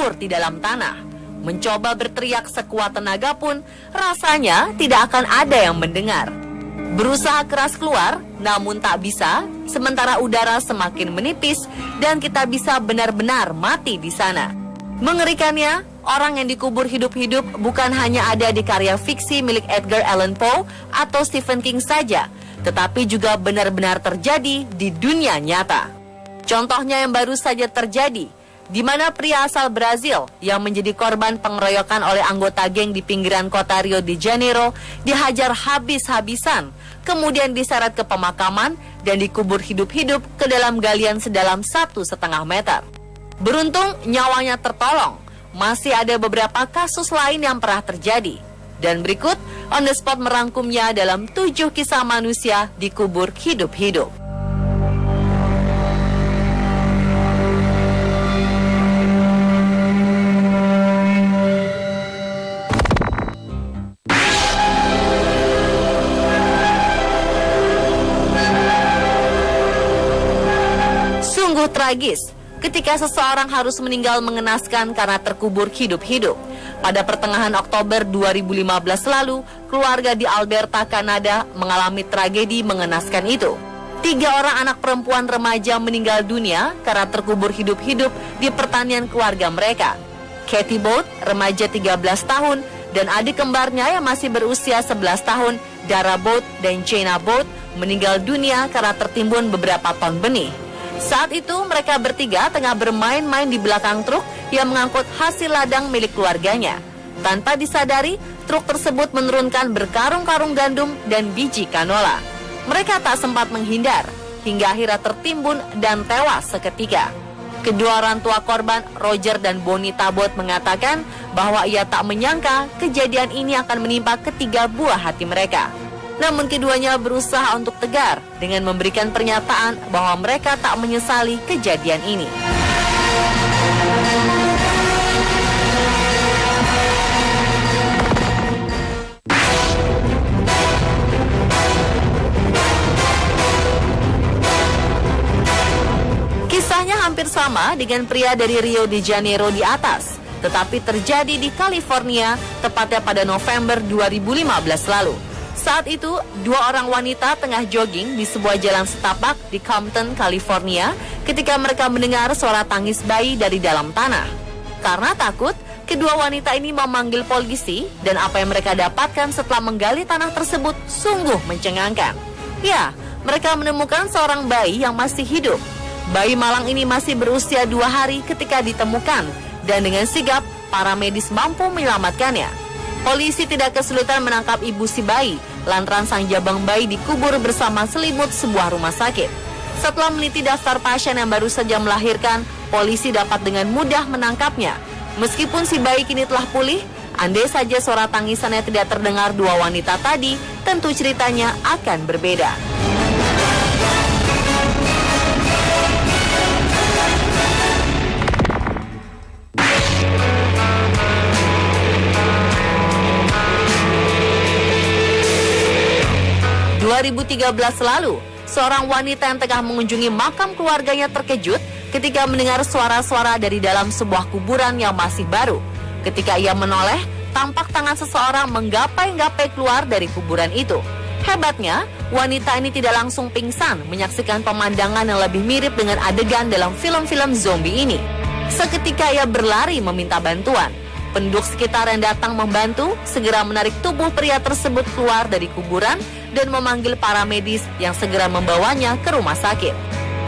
terkubur di dalam tanah. Mencoba berteriak sekuat tenaga pun rasanya tidak akan ada yang mendengar. Berusaha keras keluar, namun tak bisa, sementara udara semakin menipis dan kita bisa benar-benar mati di sana. Mengerikannya, orang yang dikubur hidup-hidup bukan hanya ada di karya fiksi milik Edgar Allan Poe atau Stephen King saja, tetapi juga benar-benar terjadi di dunia nyata. Contohnya yang baru saja terjadi, di mana pria asal Brazil yang menjadi korban pengeroyokan oleh anggota geng di pinggiran kota Rio de Janeiro dihajar habis-habisan, kemudian diseret ke pemakaman dan dikubur hidup-hidup ke dalam galian sedalam 1,5 meter. Beruntung nyawanya tertolong. Masih ada beberapa kasus lain yang pernah terjadi. Dan berikut On The Spot merangkumnya dalam 7 kisah manusia dikubur hidup-hidup. Sungguh tragis ketika seseorang harus meninggal mengenaskan karena terkubur hidup-hidup. Pada pertengahan Oktober 2015 lalu, keluarga di Alberta, Kanada mengalami tragedi mengenaskan itu. 3 orang anak perempuan remaja meninggal dunia karena terkubur hidup-hidup di pertanian keluarga mereka. Katie Boat, remaja 13 tahun, dan adik kembarnya yang masih berusia 11 tahun, Dara Boat dan Jenna Boat, meninggal dunia karena tertimbun beberapa ton benih. Saat itu mereka bertiga tengah bermain-main di belakang truk yang mengangkut hasil ladang milik keluarganya. Tanpa disadari, truk tersebut menurunkan berkarung-karung gandum dan biji kanola. Mereka tak sempat menghindar, hingga akhirnya tertimbun dan tewas seketika. Kedua orang tua korban, Roger dan Bonnie Tabot, mengatakan bahwa ia tak menyangka kejadian ini akan menimpa ketiga buah hati mereka. Namun keduanya berusaha untuk tegar dengan memberikan pernyataan bahwa mereka tak menyesali kejadian ini. Kisahnya hampir sama dengan pria dari Rio de Janeiro di atas, tetapi terjadi di California, tepatnya pada November 2015 lalu. Saat itu, 2 orang wanita tengah jogging di sebuah jalan setapak di Compton, California, ketika mereka mendengar suara tangis bayi dari dalam tanah. Karena takut, kedua wanita ini memanggil polisi, dan apa yang mereka dapatkan setelah menggali tanah tersebut sungguh mencengangkan. Ya, mereka menemukan seorang bayi yang masih hidup. Bayi malang ini masih berusia 2 hari ketika ditemukan, dan dengan sigap, para medis mampu menyelamatkannya. Polisi tidak kesulitan menangkap ibu si bayi, lantaran sang jabang bayi dikubur bersama selimut sebuah rumah sakit. Setelah meneliti daftar pasien yang baru saja melahirkan, polisi dapat dengan mudah menangkapnya. Meskipun si bayi kini telah pulih, andai saja suara tangisannya tidak terdengar 2 wanita tadi, tentu ceritanya akan berbeda. ...2013 lalu, seorang wanita yang tengah mengunjungi makam keluarganya terkejut ketika mendengar suara-suara dari dalam sebuah kuburan yang masih baru. Ketika ia menoleh, tampak tangan seseorang menggapai-gapai keluar dari kuburan itu. Hebatnya, wanita ini tidak langsung pingsan menyaksikan pemandangan yang lebih mirip dengan adegan dalam film-film zombie ini. Seketika ia berlari meminta bantuan. Penduduk sekitar yang datang membantu segera menarik tubuh pria tersebut keluar dari kuburan dan memanggil para medis yang segera membawanya ke rumah sakit.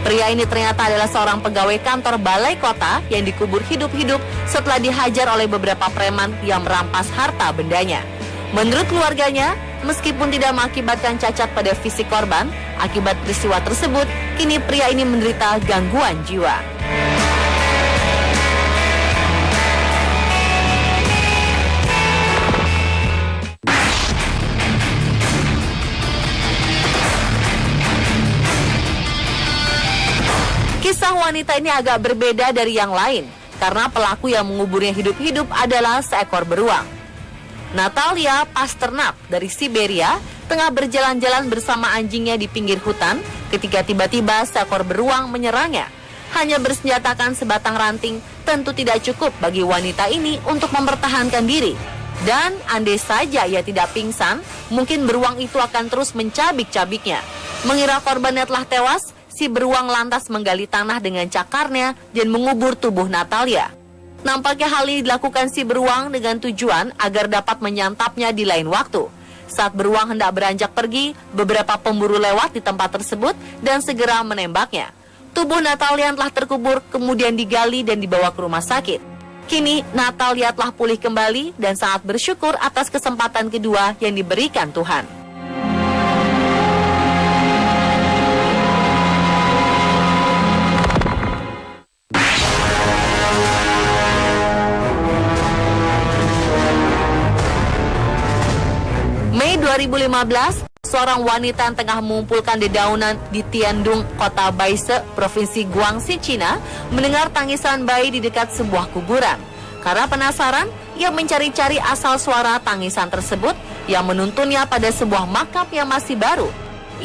Pria ini ternyata adalah seorang pegawai kantor balai kota yang dikubur hidup-hidup setelah dihajar oleh beberapa preman yang merampas harta bendanya. Menurut keluarganya, meskipun tidak mengakibatkan cacat pada fisik korban, akibat peristiwa tersebut, kini pria ini menderita gangguan jiwa. Kisah wanita ini agak berbeda dari yang lain, karena pelaku yang menguburnya hidup-hidup adalah seekor beruang. Natalia Pasternak dari Siberia tengah berjalan-jalan bersama anjingnya di pinggir hutan ketika tiba-tiba seekor beruang menyerangnya. Hanya bersenjatakan sebatang ranting, tentu tidak cukup bagi wanita ini untuk mempertahankan diri. Dan andai saja ia tidak pingsan, mungkin beruang itu akan terus mencabik-cabiknya. Mengira korbannya telah tewas, si beruang lantas menggali tanah dengan cakarnya dan mengubur tubuh Natalia. Nampaknya hal ini dilakukan si beruang dengan tujuan agar dapat menyantapnya di lain waktu. Saat beruang hendak beranjak pergi, beberapa pemburu lewat di tempat tersebut dan segera menembaknya. Tubuh Natalia telah terkubur, kemudian digali dan dibawa ke rumah sakit. Kini Natalia telah pulih kembali dan sangat bersyukur atas kesempatan kedua yang diberikan Tuhan. Mei 2015, seorang wanita yang tengah mengumpulkan dedaunan di Tiandong, kota Baise, provinsi Guangxi, Cina, mendengar tangisan bayi di dekat sebuah kuburan. Karena penasaran, ia mencari-cari asal suara tangisan tersebut yang menuntunnya pada sebuah makam yang masih baru.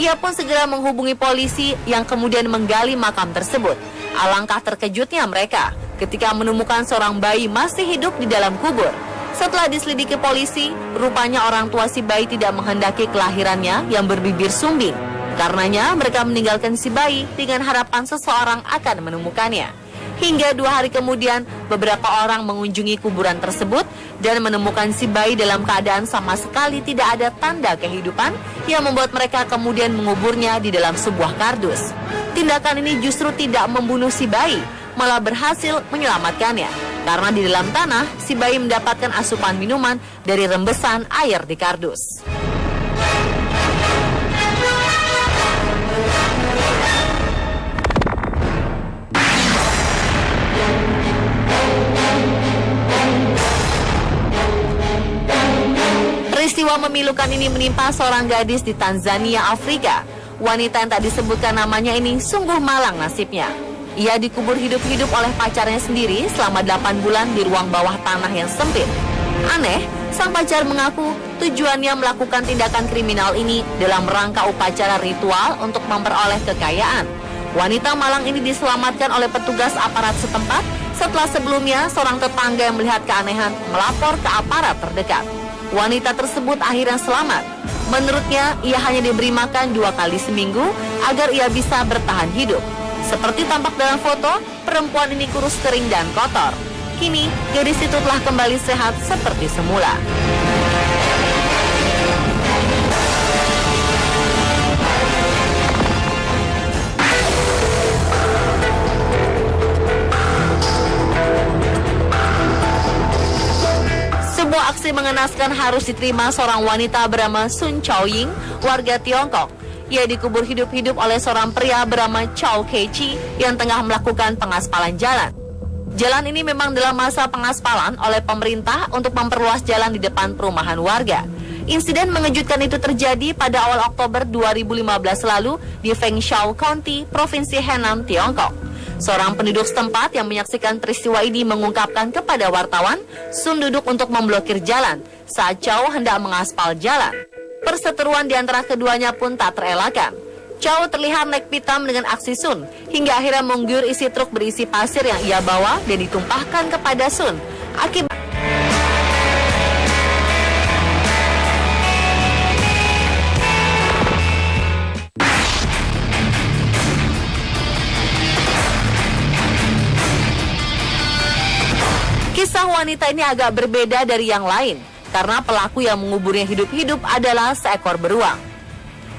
Ia pun segera menghubungi polisi yang kemudian menggali makam tersebut. Alangkah terkejutnya mereka ketika menemukan seorang bayi masih hidup di dalam kubur. Setelah diselidiki polisi, rupanya orang tua si bayi tidak menghendaki kelahirannya yang berbibir sumbing. Karenanya mereka meninggalkan si bayi dengan harapan seseorang akan menemukannya. Hingga 2 hari kemudian, beberapa orang mengunjungi kuburan tersebut dan menemukan si bayi dalam keadaan sama sekali tidak ada tanda kehidupan yang membuat mereka kemudian menguburnya di dalam sebuah kardus. Tindakan ini justru tidak membunuh si bayi, malah berhasil menyelamatkannya. Karena di dalam tanah, si bayi mendapatkan asupan minuman dari rembesan air di kardus. Peristiwa memilukan ini menimpa seorang gadis di Tanzania, Afrika. Wanita yang tak disebutkan namanya ini sungguh malang nasibnya. Ia dikubur hidup-hidup oleh pacarnya sendiri selama 8 bulan di ruang bawah tanah yang sempit. Aneh, sang pacar mengaku tujuannya melakukan tindakan kriminal ini dalam rangka upacara ritual untuk memperoleh kekayaan. Wanita malang ini diselamatkan oleh petugas aparat setempat setelah sebelumnya seorang tetangga yang melihat keanehan melapor ke aparat terdekat. Wanita tersebut akhirnya selamat. Menurutnya, ia hanya diberi makan 2 kali seminggu agar ia bisa bertahan hidup. Seperti tampak dalam foto, perempuan ini kurus kering dan kotor. Kini, gadis itu telah kembali sehat seperti semula. Sebuah aksi mengenaskan harus diterima seorang wanita bernama Sun Chaoying, warga Tiongkok. Ia dikubur hidup-hidup oleh seorang pria bernama Chow Kei-chi yang tengah melakukan pengaspalan jalan. Jalan ini memang dalam masa pengaspalan oleh pemerintah untuk memperluas jalan di depan perumahan warga. Insiden mengejutkan itu terjadi pada awal Oktober 2015 lalu di Fengshou County, Provinsi Henan, Tiongkok. Seorang penduduk setempat yang menyaksikan peristiwa ini mengungkapkan kepada wartawan, Sun duduk untuk memblokir jalan saat Chow hendak mengaspal jalan. Perseteruan di antara keduanya pun tak terelakkan. Chow terlihat naik pitam dengan aksi Sun, hingga akhirnya mengguyur isi truk berisi pasir yang ia bawa dan ditumpahkan kepada Sun. Akibat kisah wanita ini agak berbeda dari yang lain, karena pelaku yang menguburnya hidup-hidup adalah seekor beruang.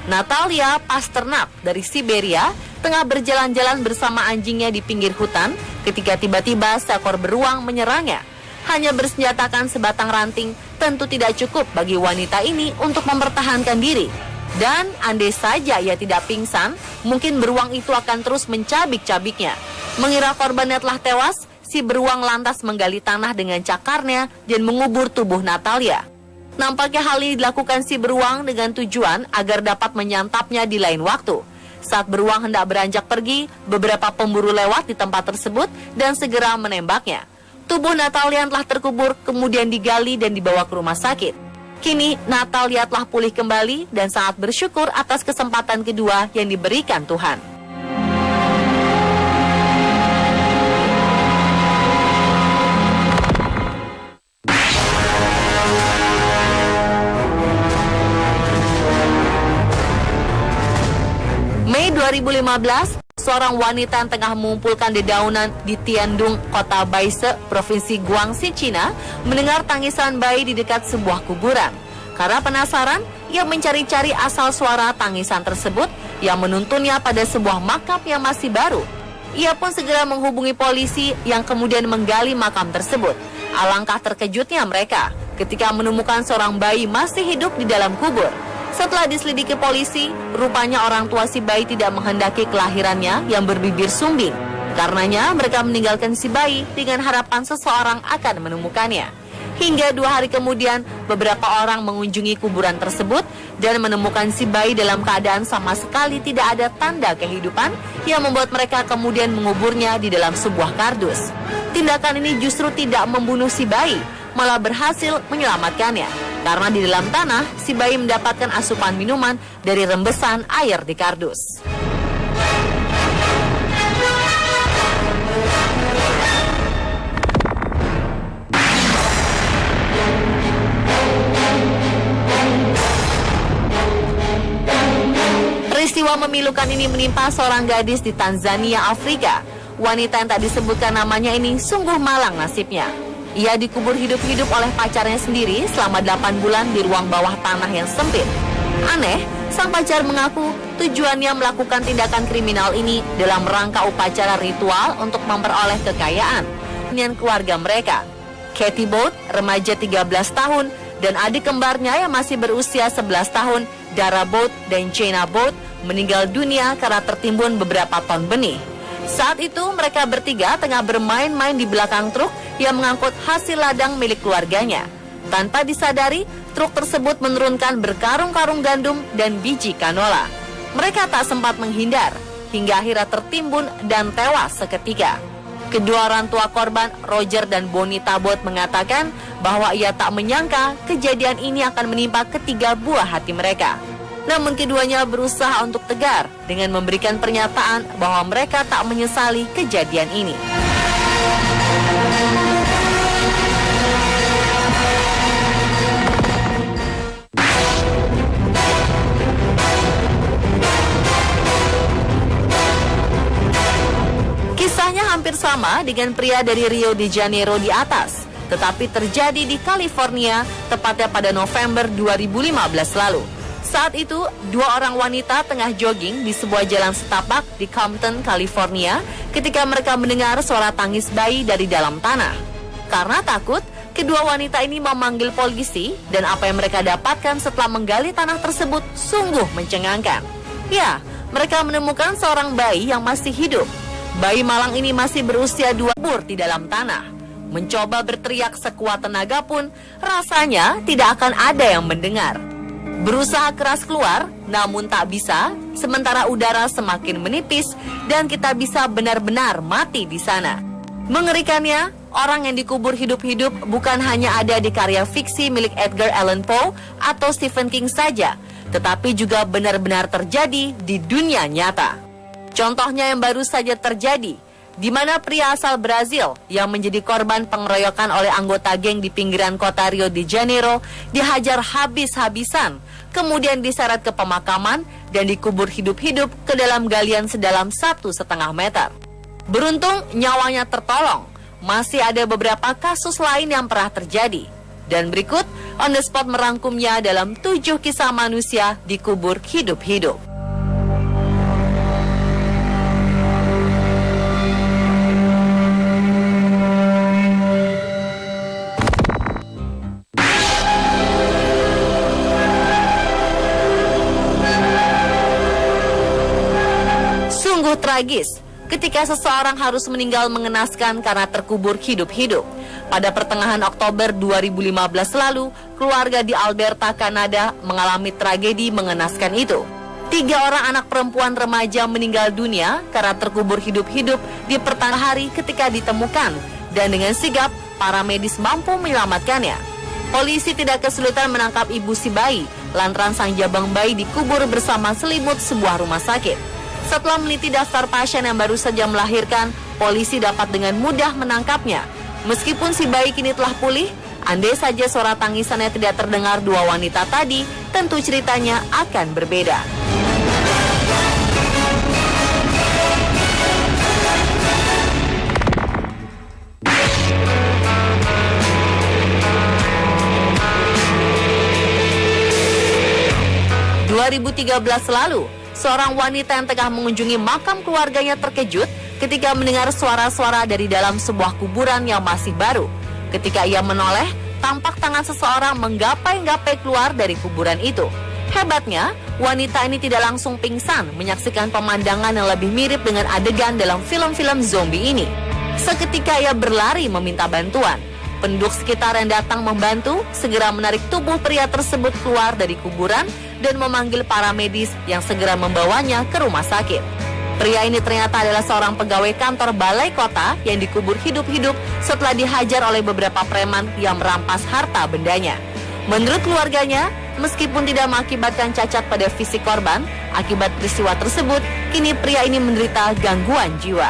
Natalia Pasternak dari Siberia tengah berjalan-jalan bersama anjingnya di pinggir hutan ketika tiba-tiba seekor beruang menyerangnya. Hanya bersenjatakan sebatang ranting tentu tidak cukup bagi wanita ini untuk mempertahankan diri. Dan andai saja ia tidak pingsan, mungkin beruang itu akan terus mencabik-cabiknya. Mengira korbannya telah tewas, si beruang lantas menggali tanah dengan cakarnya dan mengubur tubuh Natalia. Nampaknya hal ini dilakukan si beruang dengan tujuan agar dapat menyantapnya di lain waktu. Saat beruang hendak beranjak pergi, beberapa pemburu lewat di tempat tersebut dan segera menembaknya. Tubuh Natalia telah terkubur, kemudian digali dan dibawa ke rumah sakit. Kini Natalia telah pulih kembali dan sangat bersyukur atas kesempatan kedua yang diberikan Tuhan. 2015, seorang wanita yang tengah mengumpulkan dedaunan di Tiandong, kota Baise, provinsi Guangxi, Cina, mendengar tangisan bayi di dekat sebuah kuburan. Karena penasaran, ia mencari-cari asal suara tangisan tersebut yang menuntunnya pada sebuah makam yang masih baru. Ia pun segera menghubungi polisi yang kemudian menggali makam tersebut. Alangkah terkejutnya mereka ketika menemukan seorang bayi masih hidup di dalam kubur. Setelah diselidiki polisi, rupanya orang tua si bayi tidak menghendaki kelahirannya yang berbibir sumbing. Karenanya mereka meninggalkan si bayi dengan harapan seseorang akan menemukannya. Hingga 2 hari kemudian, beberapa orang mengunjungi kuburan tersebut dan menemukan si bayi dalam keadaan sama sekali tidak ada tanda kehidupan yang membuat mereka kemudian menguburnya di dalam sebuah kardus. Tindakan ini justru tidak membunuh si bayi, malah berhasil menyelamatkannya. Karena di dalam tanah, si bayi mendapatkan asupan minuman dari rembesan air di kardus. Peristiwa memilukan ini menimpa seorang gadis di Tanzania, Afrika. Wanita yang tak disebutkan namanya ini sungguh malang nasibnya. Ia dikubur hidup-hidup oleh pacarnya sendiri selama 8 bulan di ruang bawah tanah yang sempit. Aneh, sang pacar mengaku tujuannya melakukan tindakan kriminal ini dalam rangka upacara ritual untuk memperoleh kekayaan dengan keluarga mereka. Katie Boat, remaja 13 tahun, dan adik kembarnya yang masih berusia 11 tahun, Dara Boat dan Chena Boat, meninggal dunia karena tertimbun beberapa ton benih. Saat itu mereka bertiga tengah bermain-main di belakang truk yang mengangkut hasil ladang milik keluarganya. Tanpa disadari, truk tersebut menurunkan berkarung-karung gandum dan biji kanola. Mereka tak sempat menghindar, hingga akhirnya tertimbun dan tewas seketika. Kedua orang tua korban, Roger dan Bonnie Tabot, mengatakan bahwa ia tak menyangka kejadian ini akan menimpa ketiga buah hati mereka. Namun keduanya berusaha untuk tegar dengan memberikan pernyataan bahwa mereka tak menyesali kejadian ini. Kisahnya hampir sama dengan pria dari Rio de Janeiro di atas, tetapi terjadi di California, tepatnya pada November 2015 lalu. Saat itu, 2 orang wanita tengah jogging di sebuah jalan setapak di Compton, California, ketika mereka mendengar suara tangis bayi dari dalam tanah. Karena takut, kedua wanita ini memanggil polisi, dan apa yang mereka dapatkan setelah menggali tanah tersebut sungguh mencengangkan. Ya, mereka menemukan seorang bayi yang masih hidup. Bayi malang ini masih berusia 2 bulan di dalam tanah. Mencoba berteriak sekuat tenaga pun, rasanya tidak akan ada yang mendengar. Berusaha keras keluar, namun tak bisa, sementara udara semakin menipis dan kita bisa benar-benar mati di sana. Mengerikannya, orang yang dikubur hidup-hidup bukan hanya ada di karya fiksi milik Edgar Allan Poe atau Stephen King saja, tetapi juga benar-benar terjadi di dunia nyata. Contohnya yang baru saja terjadi, di mana pria asal Brazil yang menjadi korban pengeroyokan oleh anggota geng di pinggiran kota Rio de Janeiro dihajar habis-habisan, kemudian diseret ke pemakaman dan dikubur hidup-hidup ke dalam galian sedalam 1,5 meter. Beruntung nyawanya tertolong. Masih ada beberapa kasus lain yang pernah terjadi. Dan berikut On The Spot merangkumnya dalam 7 kisah manusia dikubur hidup-hidup. Sungguh tragis ketika seseorang harus meninggal mengenaskan karena terkubur hidup-hidup. Pada pertengahan Oktober 2015 lalu, keluarga di Alberta, Kanada mengalami tragedi mengenaskan itu. 3 orang anak perempuan remaja meninggal dunia karena terkubur hidup-hidup di pertengahan hari ketika ditemukan, dan dengan sigap para medis mampu menyelamatkannya. Polisi tidak kesulitan menangkap ibu si bayi lantaran sang jabang bayi dikubur bersama selimut sebuah rumah sakit. Setelah meneliti daftar pasien yang baru saja melahirkan, polisi dapat dengan mudah menangkapnya. Meskipun si bayi kini telah pulih, andai saja suara tangisannya tidak terdengar 2 wanita tadi, tentu ceritanya akan berbeda. 2013 lalu, seorang wanita yang tengah mengunjungi makam keluarganya terkejut ketika mendengar suara-suara dari dalam sebuah kuburan yang masih baru. Ketika ia menoleh, tampak tangan seseorang menggapai-gapai keluar dari kuburan itu. Hebatnya, wanita ini tidak langsung pingsan menyaksikan pemandangan yang lebih mirip dengan adegan dalam film-film zombie ini. Seketika ia berlari meminta bantuan. Penduduk sekitar yang datang membantu segera menarik tubuh pria tersebut keluar dari kuburan dan memanggil para medis yang segera membawanya ke rumah sakit. Pria ini ternyata adalah seorang pegawai kantor balai kota yang dikubur hidup-hidup setelah dihajar oleh beberapa preman yang merampas harta bendanya. Menurut keluarganya, meskipun tidak mengakibatkan cacat pada fisik korban, akibat peristiwa tersebut, kini pria ini menderita gangguan jiwa.